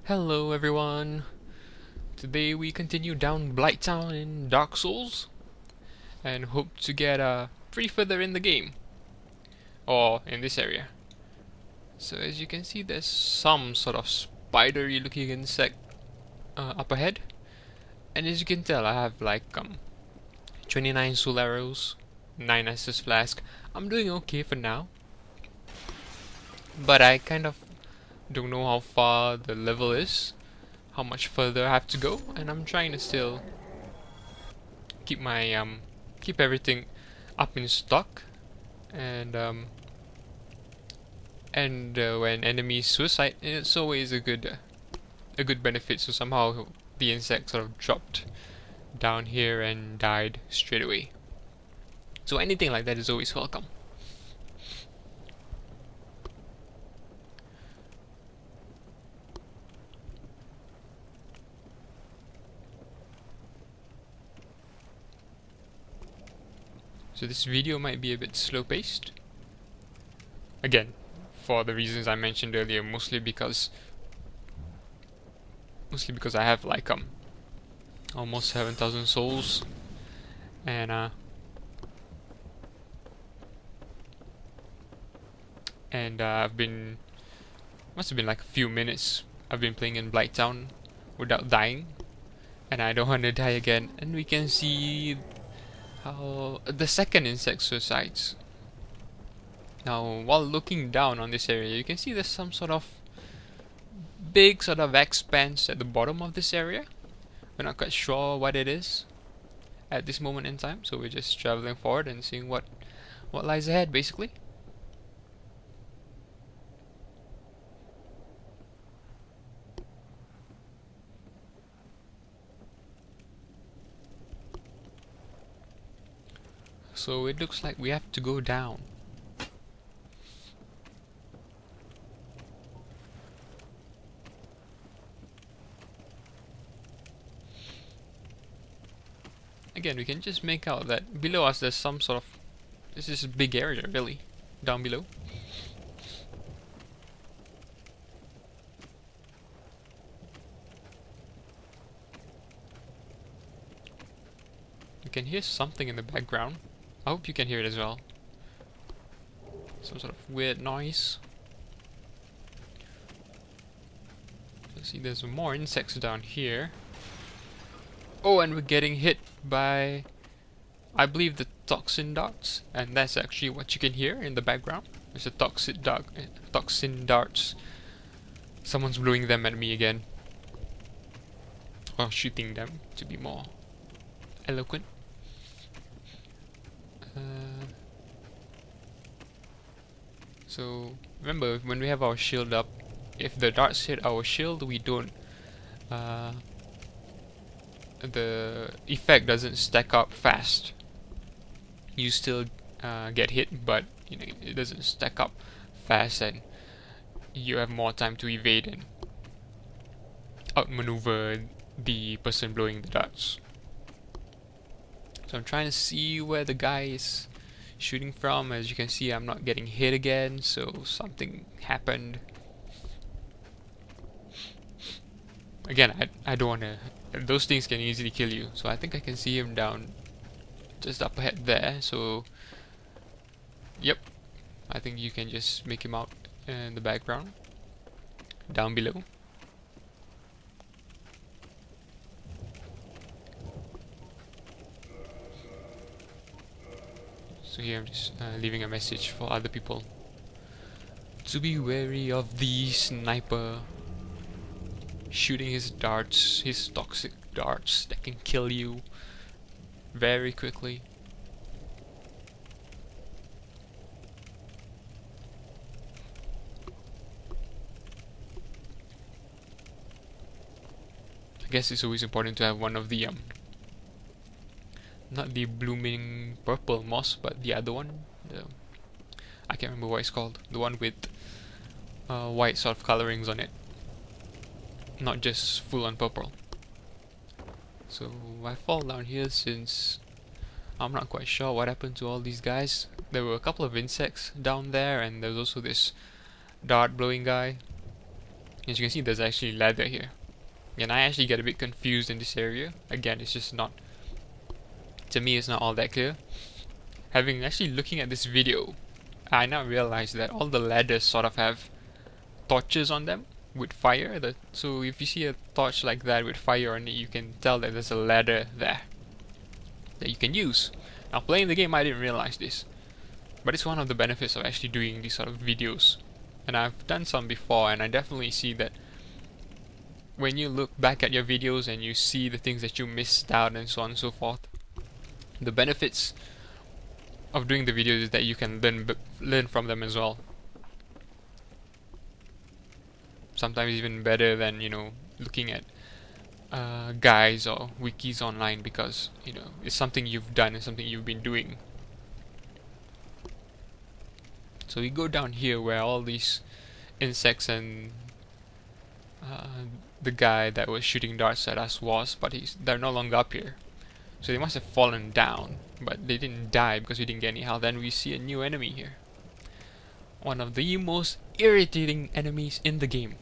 Hello everyone! Today we continue down Blighttown in Dark Souls and hope to get pretty further in the game, or in this area. So as you can see, there's some sort of spidery looking insect up ahead, and as you can tell I have like 29 soul arrows, 9 Estus flask. I'm doing okay for now, but I kind of don't know how far the level is, how much further I have to go, and I'm trying to still keep my keep everything up in stock, and when enemies suicide, it's always a good benefit. So somehow the insect sort of dropped down here and died straight away. So anything like that is always welcome. So this video might be a bit slow paced. Again, for the reasons I mentioned earlier, mostly because I have like almost 7,000 souls, and I've been, must have been like a few minutes I've been playing in Blighttown without dying, and I don't want to die again. And we can see how the second insect suicides. Now, while looking down on this area, you can see there's some sort of big sort of expanse at the bottom of this area. We're not quite sure what it is at this moment in time, so we're just traveling forward and seeing what lies ahead, basically. So it looks like we have to go down. Again, we can just make out that below us there's some sort of... This is a big area, really, down below. You can hear something in the background. I hope you can hear it as well. Some sort of weird noise. Let's see, there's more insects down here. Oh, and we're getting hit by, I believe, the toxin darts, and that's actually what you can hear in the background. There's a toxin darts. Someone's blowing them at me again, or shooting them to be more eloquent. So remember, when we have our shield up, if the darts hit our shield, we don't. The effect doesn't stack up fast. You still get hit, but you know it doesn't stack up fast, and you have more time to evade and outmaneuver the person blowing the darts. So I'm trying to see where the guy is shooting from. As you can see, I'm not getting hit again, so something happened. Again, I don't want to... Those things can easily kill you, so I think I can see him down just up ahead there. So yep, I think you can just make him out in the background down below. So here I'm just leaving a message for other people to be wary of the sniper shooting his darts, his toxic darts that can kill you very quickly. I guess it's always important to have one of the not the blooming purple moss, but the other one. I can't remember what it's called. The one with white sort of colorings on it, not just full on purple. So I fall down here since I'm not quite sure what happened to all these guys. There were a couple of insects down there, and there's also this dart blowing guy. As you can see, there's actually ladder here. And I actually get a bit confused in this area. Again, it's just not, to me it's not all that clear. Having actually looking at this video, I now realize that all the ladders sort of have torches on them with fire. So if you see a torch like that with fire on it, you can tell that there's a ladder there that you can use. Now playing the game I didn't realize this, but it's one of the benefits of actually doing these sort of videos. And I've done some before, and I definitely see that when you look back at your videos and you see the things that you missed out and so on and so forth, the benefits of doing the videos is that you can learn from them as well. Sometimes even better than, you know, looking at guides or wikis online, because, you know, it's something you've done and something you've been doing. So we go down here where all these insects and the guy that was shooting darts at us was, but they're no longer up here. So they must have fallen down, but they didn't die because we didn't get any health. Then we see a new enemy here. One of the most irritating enemies in the game.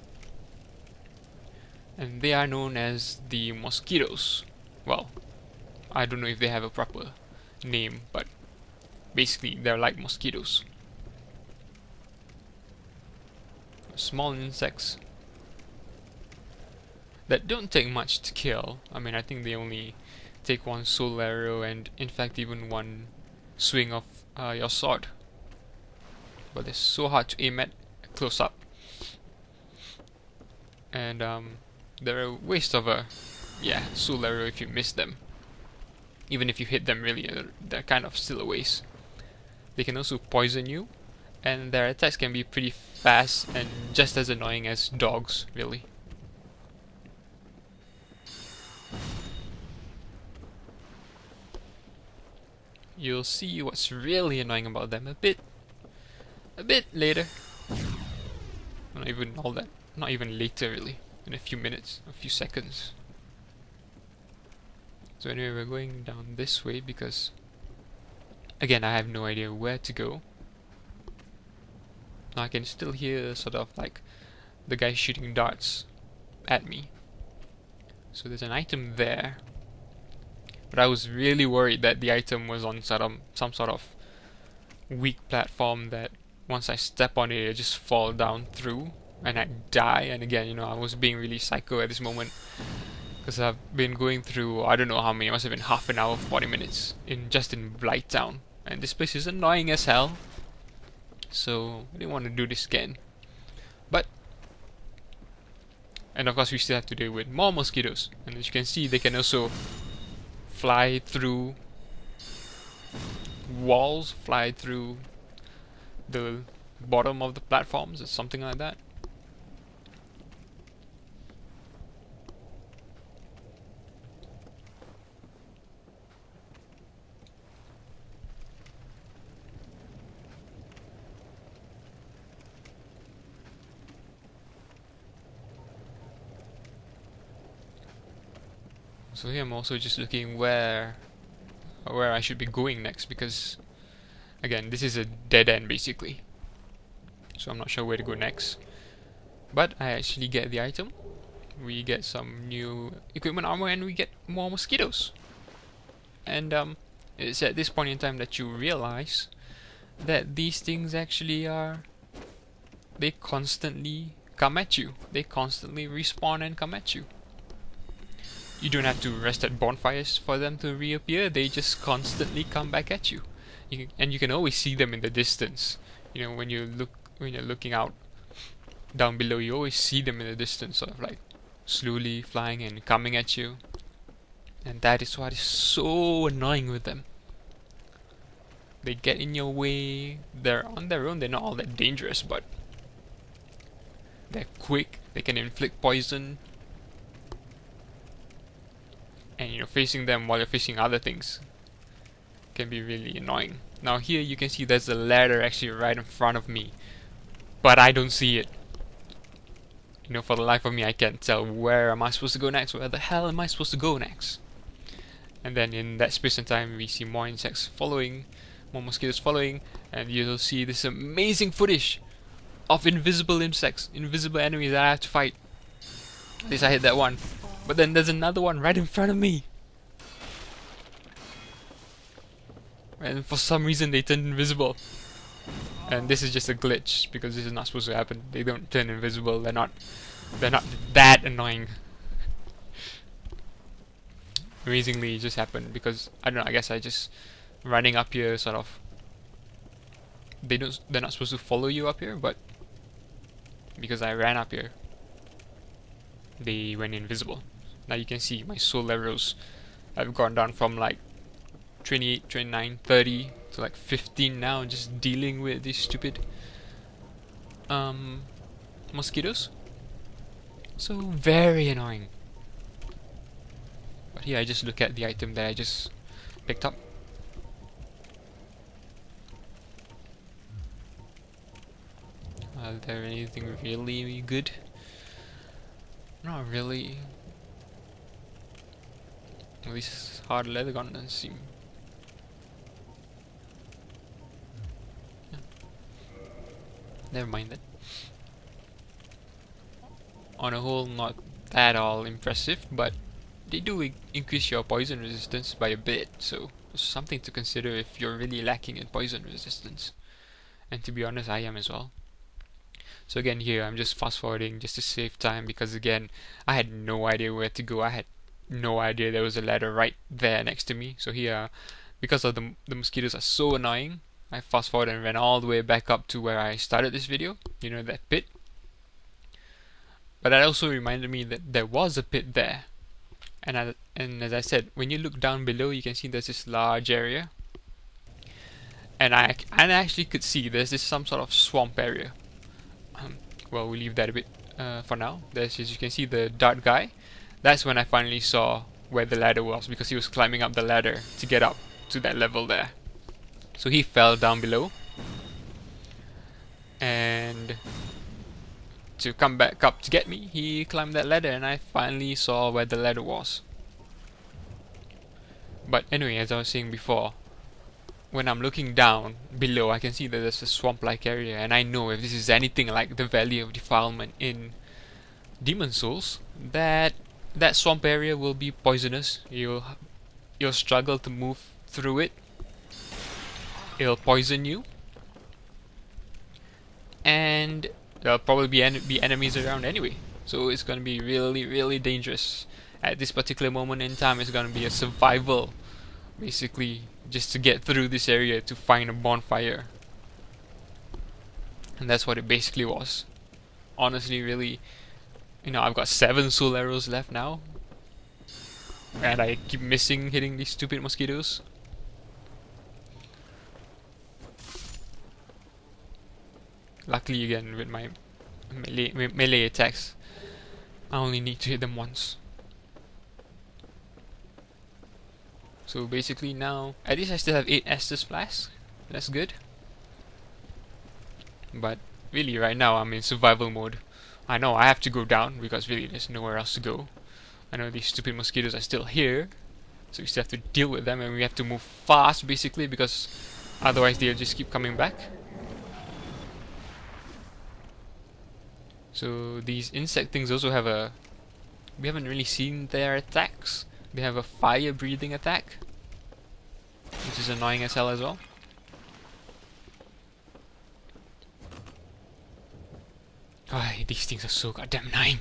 And they are known as the mosquitoes. Well, I don't know if they have a proper name, but basically they're like mosquitoes. Small insects that don't take much to kill. I mean, I think they only take one soul arrow and in fact even one swing of your sword. But they're so hard to aim at close up. And they're a waste of a soul arrow if you miss them. Even if you hit them really, they're kind of still a waste. They can also poison you, and their attacks can be pretty fast and just as annoying as dogs, really. You'll see what's really annoying about them a bit later. Not even all that. Not even later, really. In a few minutes, a few seconds. So anyway, we're going down this way because, again, I have no idea where to go. Now I can still hear sort of like the guy shooting darts at me. So there's an item there. But I was really worried that the item was on some sort of weak platform that once I step on it, it just fall down through and I die. And again, you know, I was being really psycho at this moment because I've been going through, I don't know how many, it must have been half an hour, 40 minutes just in Blighttown. And this place is annoying as hell. So I didn't want to do this again. And of course we still have to deal with more mosquitoes. And as you can see, they can also fly through walls, fly through the bottom of the platforms or something like that. So here I'm also just looking where I should be going next, because again, this is a dead end basically. So I'm not sure where to go next. But I actually get the item. We get some new equipment armor and we get more mosquitoes. And it's at this point in time that you realize that these things actually they constantly come at you. They constantly respawn and come at you. You don't have to rest at bonfires for them to reappear. They just constantly come back at you. And you can always see them in the distance. You know, when you're looking out down below, you always see them in the distance, sort of like slowly flying and coming at you. And that is what is so annoying with them. They get in your way. They're on their own. They're not all that dangerous, but they're quick. They can inflict poison. And you know, facing them while you're facing other things can be really annoying. Now here you can see there's a ladder actually right in front of me, but I don't see it. You know, for the life of me I can't tell where am I supposed to go next. Where the hell am I supposed to go next? And then in that space and time we see more insects following, more mosquitoes following, and you'll see this amazing footage of invisible insects, invisible enemies that I have to fight. At least I hit that one. But then there's another one right in front of me. And for some reason they turned invisible. And this is just a glitch because this is not supposed to happen. They don't turn invisible. They're not that annoying. Amazingly, it just happened because I don't know. I guess I just running up here sort of. They're not supposed to follow you up here, but because I ran up here, they went invisible. Now you can see my soul arrows have gone down from like 28, 29, 30 to like 15 now, just dealing with these stupid mosquitoes. So very annoying. But here I just look at the item that I just picked up. Is there anything really good? Not really. At least hard leather gun doesn't seem. Yeah. Never mind that. On a whole, not that all impressive, but they do increase your poison resistance by a bit, so it's something to consider if you're really lacking in poison resistance. And to be honest, I am as well. So again, here I'm just fast forwarding just to save time because again, I had no idea where to go. I had no idea there was a ladder right there next to me. So here, because of the mosquitoes are so annoying, I fast forwarded and ran all the way back up to where I started this video. You know, that pit. But that also reminded me that there was a pit there. And as I said, when you look down below, you can see there's this large area. And I actually could see there's this some sort of swamp area. Well, we'll leave that a bit for now. There's, as you can see, the dart guy. That's when I finally saw where the ladder was, because he was climbing up the ladder to get up to that level there. So he fell down below. And to come back up to get me, he climbed that ladder, and I finally saw where the ladder was. But anyway, as I was saying before, when I'm looking down below, I can see that there's a swamp-like area, and I know if this is anything like the Valley of Defilement in Demon Souls, that swamp area will be poisonous. You'll struggle to move through it. It'll poison you, and there'll probably be enemies around anyway. So it's gonna be really, really dangerous. At this particular moment in time, it's gonna be a survival, basically, just to get through this area to find a bonfire. And that's what it basically was. Honestly, really, you know, I've got 7 soul arrows left now, and I keep missing hitting these stupid mosquitoes. Luckily, again, with my melee attacks, I only need to hit them once. So basically now, at least I still have 8 Estus flasks. That's good. But really right now I'm in survival mode. I know I have to go down because really there's nowhere else to go. I know these stupid mosquitoes are still here, so we still have to deal with them, and we have to move fast basically because otherwise they'll just keep coming back. So these insect things also have a... we haven't really seen their attacks. They have a fire breathing attack, which is annoying as hell as well. Oh, these things are so goddamn annoying.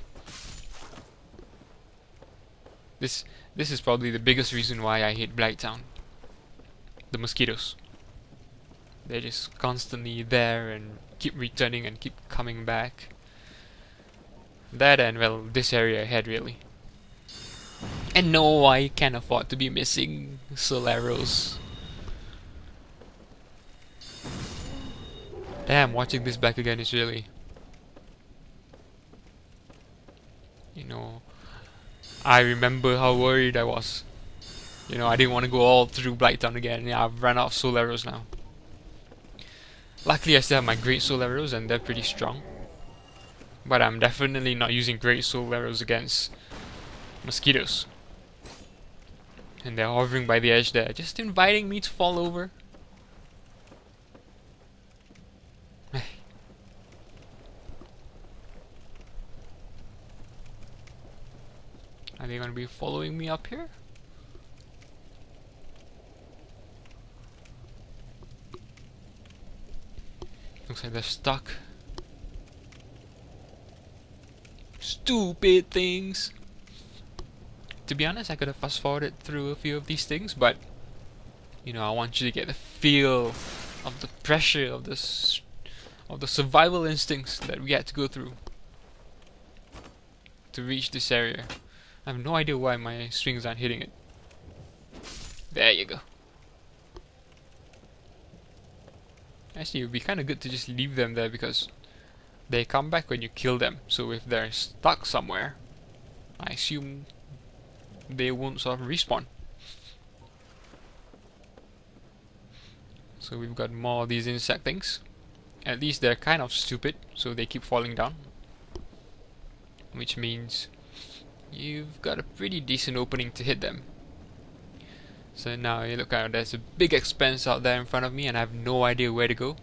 This is probably the biggest reason why I hate Blighttown. The mosquitoes. They're just constantly there and keep returning and keep coming back. That and, well, this area ahead really. And no, I can't afford to be missing soul arrows. Damn, watching this back again is really... you know, I remember how worried I was. You know, I didn't want to go all through Blighttown again. Yeah, I've run out of soul arrows now. Luckily I still have my great soul arrows and they're pretty strong. But I'm definitely not using great soul arrows against mosquitoes. And they're hovering by the edge there, just inviting me to fall over. Are they gonna be following me up here? Looks like they're stuck. Stupid things! To be honest, I could have fast forwarded through a few of these things, but you know, I want you to get the feel of the pressure of this, of the survival instincts that we had to go through to reach this area. I have no idea why my swings aren't hitting it. There you go. Actually, it would be kind of good to just leave them there because they come back when you kill them. So if they're stuck somewhere, I assume they won't sort of respawn. So we've got more of these insect things. At least they're kind of stupid, so they keep falling down. Which means you've got a pretty decent opening to hit them. So now you look out, there's a big expanse out there in front of me and I have no idea where to go.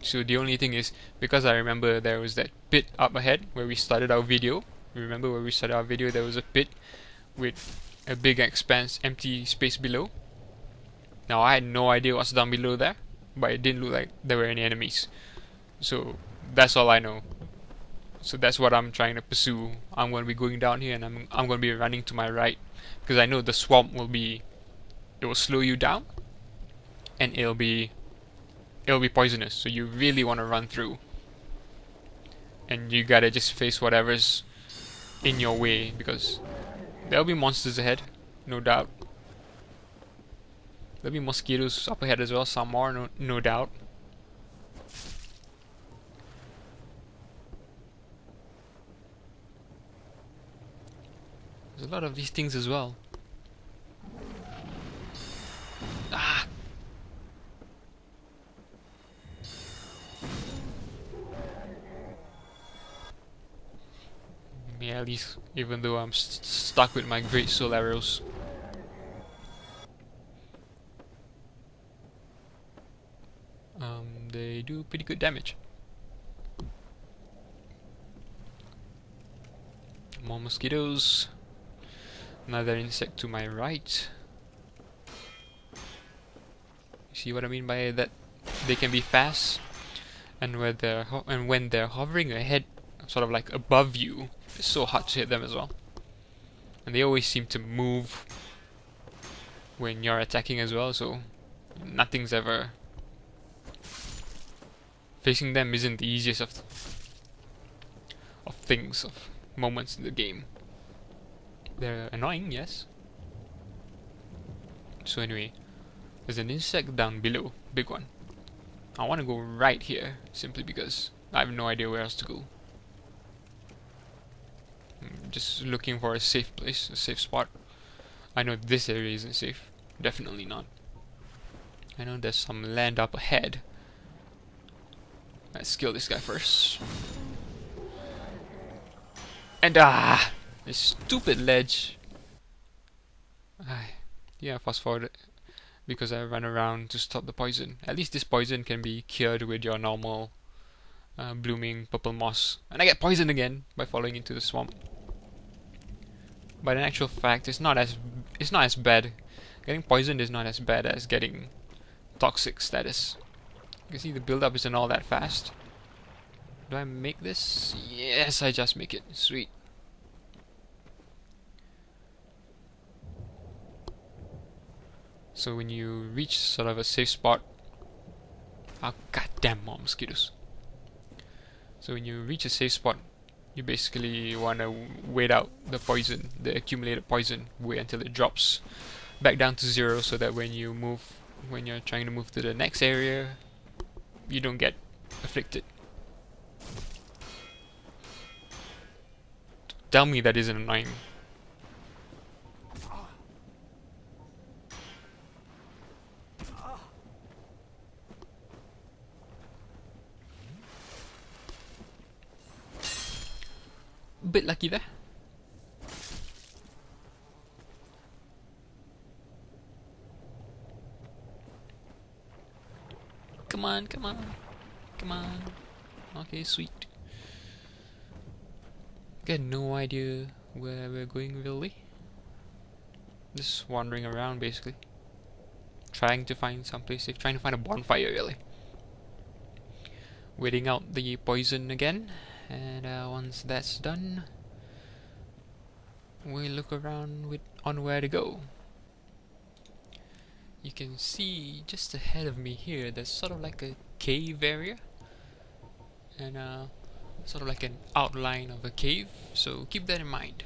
So the only thing is, because I remember there was that pit up ahead where we started our video. Remember where we started our video, there was a pit with a big expanse, empty space below. Now I had no idea what's down below there, but it didn't look like there were any enemies. So that's all I know. So that's what I'm trying to pursue. I'm going to be going down here and I'm going to be running to my right. Because I know the swamp will be, it will slow you down. And it'll be poisonous. So you really want to run through. And you gotta just face whatever's in your way. Because there'll be monsters ahead, no doubt. There'll be mosquitoes up ahead as well, some more, no doubt. There's a lot of these things as well. Ah! Yeah, at least, even though I'm stuck with my great soul arrows. They do pretty good damage. More mosquitoes. Another insect to my right. See what I mean by that? They can be fast, and when they're hovering ahead, sort of like above you, it's so hard to hit them as well. And they always seem to move when you're attacking as well, so nothing's ever. Facing them isn't the easiest of things, of moments in the game. They're annoying, yes. So anyway, there's an insect down below, big one. I want to go right here, simply because I have no idea where else to go. I'm just looking for a safe place, a safe spot. I know this area isn't safe, definitely not. I know there's some land up ahead. Let's kill this guy first. And this stupid ledge. Yeah, fast forward because I ran around to stop the poison. At least this poison can be cured with your normal blooming purple moss. And I get poisoned again by falling into the swamp. But in actual fact, it's not as bad. Getting poisoned is not as bad as getting toxic status. You can see the build up isn't all that fast. Do I make this? Yes, I just make it. Sweet. So when you reach sort of a safe spot, oh goddamn more mosquitoes. So when you reach a safe spot, you basically want to wait out the poison, the accumulated poison, wait until it drops back down to 0, so that when you're trying to move to the next area, you don't get afflicted. Tell me that isn't annoying. Bit lucky there. Come on, come on, come on. Okay, sweet. Got no idea where we're going really. Just wandering around basically. Trying to find someplace safe, trying to find a bonfire really. Waiting out the poison again, and once that's done, we look around on where to go. You can see just ahead of me here, there's sort of like a cave area, and sort of like an outline of a cave, so keep that in mind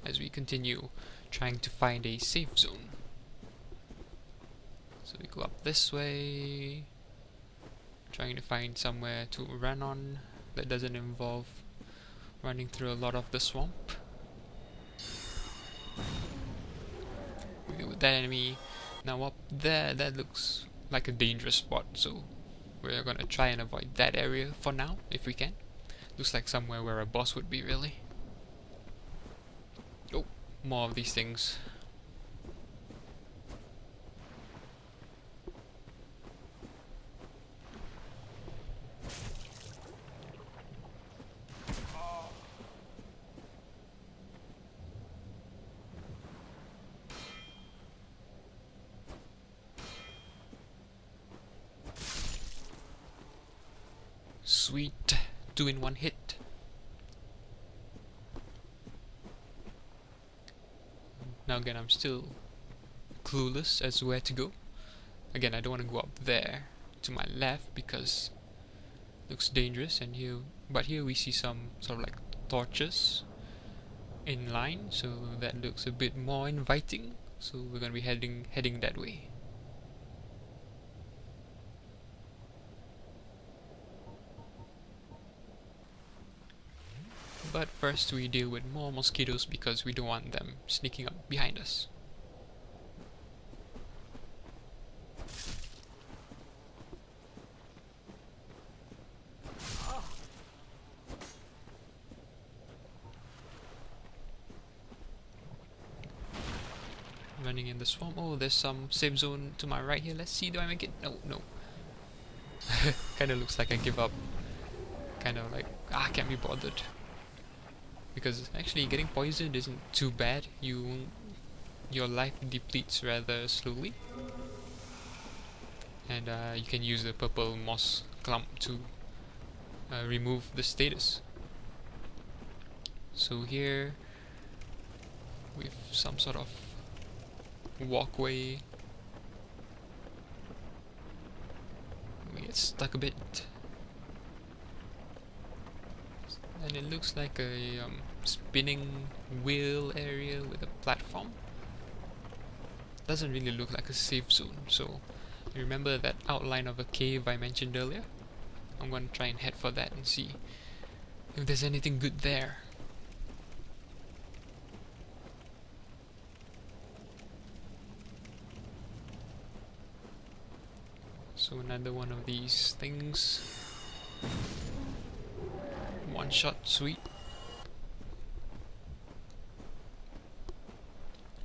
as we continue trying to find a safe zone. So we go up this way, trying to find somewhere to run on that doesn't involve running through a lot of the swamp. We deal with that enemy. Now up there, that looks like a dangerous spot, so we're gonna try and avoid that area for now, if we can. Looks like somewhere where a boss would be, really. Oh, more of these things. Sweet, 2 in 1 hit. Now again, I'm still clueless as to where to go. Again, I don't want to go up there to my left because it looks dangerous, and but here we see some sort of like torches in line, so that looks a bit more inviting. So we're gonna be heading that way. But first we deal with more mosquitoes because we don't want them sneaking up behind us. Running in the swamp. Oh, there's some safe zone to my right here. Let's see, do I make it? No. Kinda looks like I give up. Kinda like, can't be bothered. Because actually getting poisoned isn't too bad. Your life depletes rather slowly, and you can use the purple moss clump to remove the status. So here with some sort of walkway, we get stuck a bit. And it looks like a spinning wheel area with a platform. Doesn't really look like a safe zone, so remember that outline of a cave I mentioned earlier? I'm gonna try and head for that and see if there's anything good there. So another one of these things. One shot, sweet.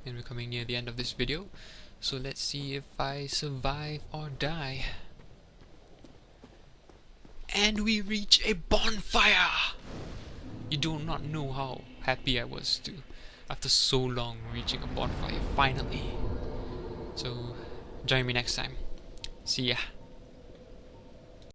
And we're coming near the end of this video, so let's see if I survive or die. And we reach a bonfire! You do not know how happy I was after so long reaching a bonfire finally. So join me next time. See ya.